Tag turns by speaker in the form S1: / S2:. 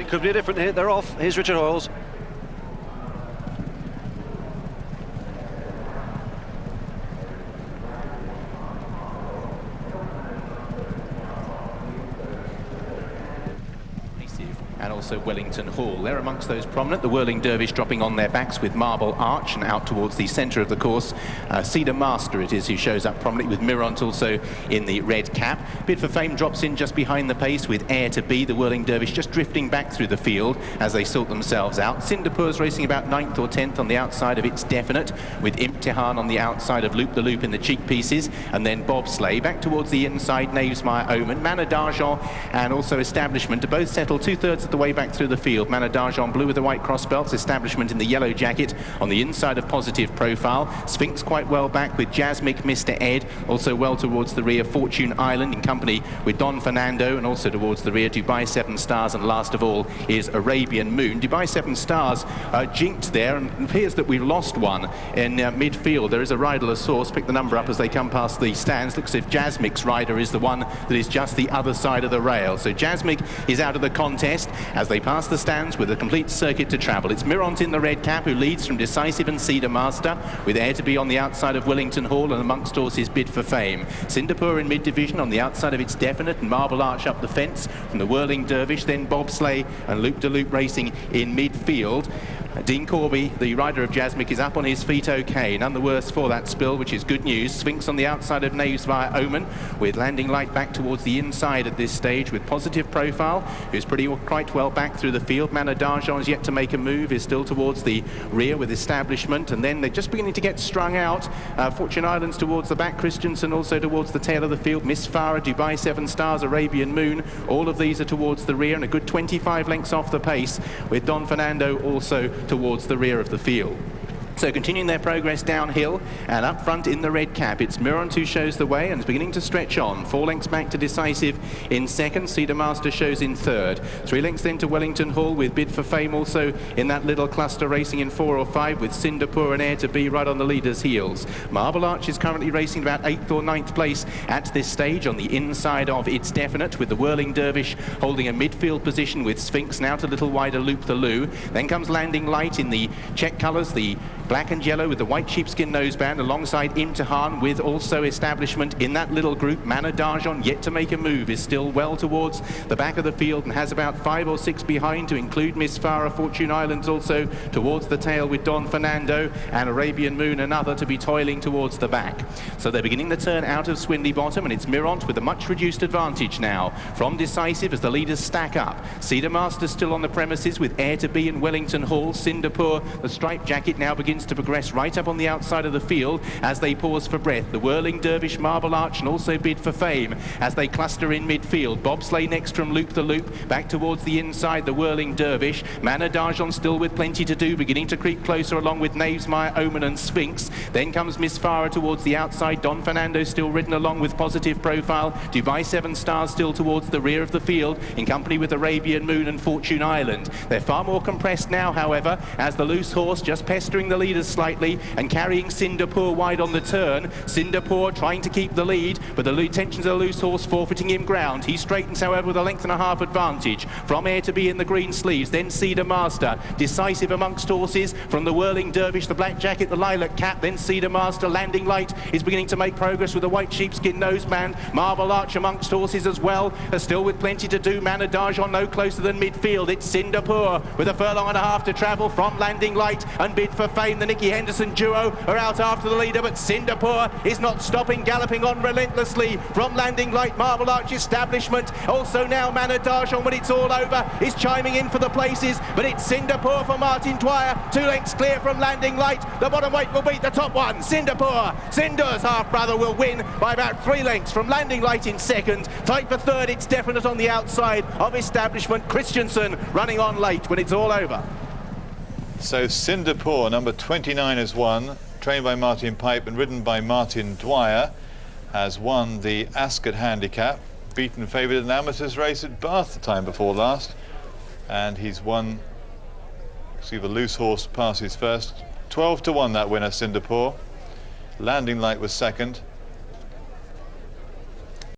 S1: could be a different hit. They're off. Here's Richard Hoyles.
S2: And also Wellington Hall. They're amongst those prominent. The Whirling Dervish dropping on their backs with Marble Arch and out towards the centre of the course. Cedar Master it is who shows up prominently with Mirant also in the red cap. Bid for Fame drops in just behind the pace with Air to Be. The Whirling Dervish just drifting back through the field as they sort themselves out. Sindapour's racing about 9th or 10th on the outside of It's Definite, with Imtihan on the outside of Loop the Loop in the cheek pieces, and then Bobsleigh back towards the inside. Knavesmire Omen, Manor d'Argent and also Establishment to both settle 2/3 of the way back through the field. Manor d'Argent blue with the white cross belts, Establishment in the yellow jacket on the inside of Positive Profile. Sphinx quite well back with Jasmic, Mr. Ed, also well towards the rear Fortune Island in company with Don Fernando, and also towards the rear Dubai 7 Stars, and last of all is Arabian Moon. Dubai 7 Stars jinked there, and it appears that we've lost one in midfield. There is a riderless horse, pick the number up as they come past the stands. Looks as if Jasmic's rider is the one that is just the other side of the rail. So Jasmic is out of the contest as they pass the stands with a complete circuit to travel. It's Mirant in the red cap who leads from Decisive and Cedar Master, with Air to Be on the outside of Wellington Hall, and amongst horses Bid for Fame. Sindapour in mid-division on the outside of It's Definite, and Marble Arch up the fence from the Whirling Dervish, then Bobsleigh and Loop de Loop racing in midfield. Dean Corby, the rider of Jasmic, is up on his feet okay, none the worse for that spill, which is good news. Sphinx on the outside of Knavesmire Omen, with Landing Light back towards the inside at this stage, with Positive Profile, who's quite well back through the field. Manor d'Argent is yet to make a move, is still towards the rear with Establishment, and then they're just beginning to get strung out. Fortune Islands towards the back, Christensen also towards the tail of the field, Miss Farah, Dubai 7 Stars, Arabian Moon, all of these are towards the rear and a good 25 lengths off the pace, with Don Fernando also towards the rear of the field. So continuing their progress downhill, and up front in the red cap, it's Mirant who shows the way and is beginning to stretch on. 4 lengths back to Decisive in second. Cedar Master shows in third. 3 lengths then to Wellington Hall, with Bid for Fame also in that little cluster racing in 4 or 5, with Sindapour and Air to Be right on the leader's heels. Marble Arch is currently racing about 8th or 9th place at this stage on the inside of It's Definite, with the Whirling Dervish holding a midfield position with Sphinx now to little wider Loop the Loo. Then comes Landing Light in the check colours, the black and yellow with the white sheepskin noseband, alongside Imtihan, with also Establishment in that little group. Manor d'Argent, yet to make a move, is still well towards the back of the field and has about 5 or 6 behind, to include Miss Farah. Fortune Islands also towards the tail with Don Fernando, and Arabian Moon another to be toiling towards the back. So they're beginning the turn out of Swindley Bottom, and it's Mirant with a much reduced advantage now from Decisive as the leaders stack up. Cedar Master still on the premises with Air to Be and Wellington Hall. Sindapour, the striped jacket, now begins to progress right up on the outside of the field as they pause for breath. The Whirling Dervish, Marble Arch and also Bid for Fame as they cluster in midfield. Bobsleigh next from Loop the Loop, back towards the inside, the Whirling Dervish. Manor d'Argent still with plenty to do, beginning to creep closer along with Knavesmire, Omen and Sphinx. Then comes Miss Farah towards the outside. Don Fernando still ridden along with Positive Profile. Dubai 7 Stars still towards the rear of the field in company with Arabian Moon and Fortune Island. They're far more compressed now, however, as the loose horse just pestering the leaders slightly and carrying Sindapour wide on the turn. Sindapour trying to keep the lead, but the intentions of the loose horse forfeiting him ground. He straightens, however, with a length and a half advantage from Air to Be in the green sleeves, then Cedar Master. Decisive amongst horses from the Whirling Dervish, the black jacket, the lilac cap, then Cedar Master. Landing Light is beginning to make progress with the white sheepskin noseband. Marble Arch amongst horses as well, still with plenty to do. Manor d'Argent no closer than midfield. It's Sindapour with a furlong and a half to travel from Landing Light, and Bid for Fame. The Nicky Henderson duo are out after the leader, but Sindapour is not stopping, galloping on relentlessly from Landing Light. Marble Arch, Establishment, also now Manor d'Argent, when it's all over, is chiming in for the places, but it's Sindapour for Martin Dwyer, 2 lengths clear from Landing Light. The bottom weight will beat the top one. Sindapour, Cinder's half-brother, will win by about 3 lengths from Landing Light in second. Tight for third, It's Definite on the outside of Establishment. Christensen running on late when it's all over.
S3: So Sindapour, number 29, has won, trained by Martin Pipe and ridden by Martin Dwyer, has won the Ascot handicap, beaten favourite in an amateurs race at Bath the time before last, and he's won. See the loose horse passes first. 12 to 1 that winner, Sindapour. Landing Light was second.